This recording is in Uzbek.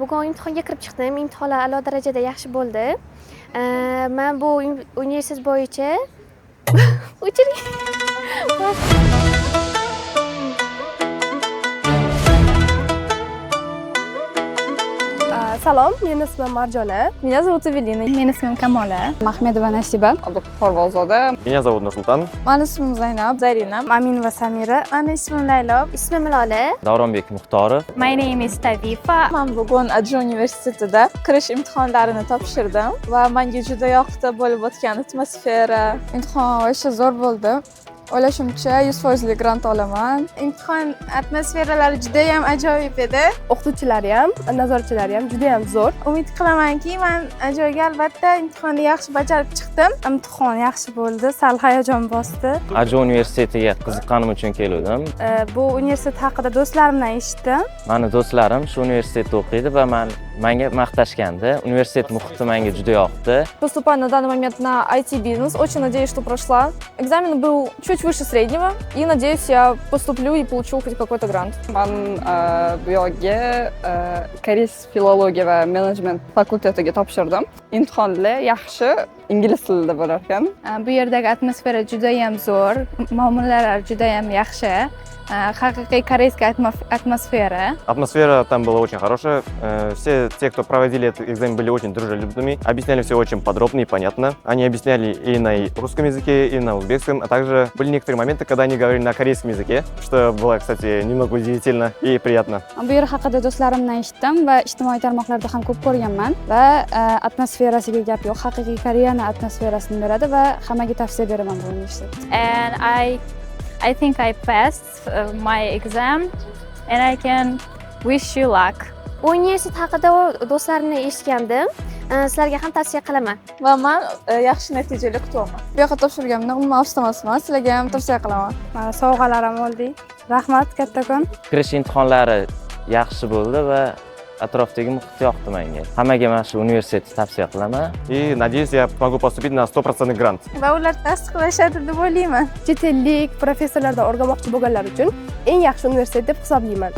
Bugun imtihonga kirib chiqdim. Imtihonlar a'lo darajada yaxshi bo'ldi. Men bu universitet bo'yicha o'chiring. Salom, meni ismim Marjona. Меня зовут Эвелина. Meni ismim Kamola. Mahmedova Nasiba. Abduqahhor Меня зовут Nursultan. Mani ismim Zaynab. Zarina. Aminova Samira. Meni ismim Laylo. Ismim Lola. Davronbek Muxtorov. My name is Tavifa. Men bugun Adju universitetida kirish imtihonlarini topshirdim va menga juda yoqdi bo'lib o'tgan atmosfera. Imtihon o'sha zo'r bo'ldi. O'ylashimcha 100% grant olaman. Imtihon atmosferalari juda ham ajoyib edi. O'qituvchilari ham, nazoratchilari ham juda ham zo'r. Umid qilamanki, men ajoyib albatta imtihonni yaxshi bajarib chiqdim. Imtihon yaxshi bo'ldi, sal hayajon bosdi. Adju universitetiga qiziqqanim uchun keldim. Bu universitet haqida do'stlarimdan eshitdim. Meni do'stlarim shu universitetda o'qiydi va menga maqtashgandi. Universitet muhiti menga juda yoqdi. Поступаю на данный момент на IT-бизнес. Очень надеюсь, что прошла. Экзамен был чуть выше среднего. И надеюсь, я поступлю и получу хоть какой-то грант. Men bu yerga koreys filologiya va menejment fakultetiga topshirdim. Imtihonlar yaxshi, ingliz tilida bo'lar ekan. Bu yerdagi atmosfera juda ham zo'r, muomalalar juda ham yaxshi. Haqiqiy koreyская атмосфера. Атмосфера там была очень хорошая. Все те, кто проводили этот экзамен, были очень дружелюбными. Объясняли все очень подробно и понятно. Они объясняли и на русском языке, и на узбекском. А также были некоторые моменты, когда они говорили на корейском языке, что было, кстати, немного удивительно и приятно. Bu yer haqida do'stlarimdan eshitdim va ijtimoiy tarmoqlarda ham ko'p ko'rganman va atmosferasiga gap yo'q. Haqiqiy Koreyani atmosferasini beradi va hammaga tavsiya beraman bu universitet. And I think I passed my exam and I can wish you luck. Universitet haqida do'stlarimdan eshitgandim. Sizlarga ham tavsiya qilaman. Va men yaxshi natijalar kutaman. Bu yoqqa topshirganimda umuman afsusdamasman. Sizlarga ham tavsiya qilaman. Mana sovg'alarim oldi. Rahmat kattakon. Kirish imtihonlari yaxshi bo'ldi va atrofdagi muhit yoqdi menga. Hammaga mana shu universitetni tavsiya qilaman. И надеюсь, я смогу поступить на 100% грант. Va ular tasdiqlashadi deb o'ylayman. Chet ellik professorlardan o'rganmoqchi bo'lganlar uchun eng yaxshi universitet deb hisoblayman.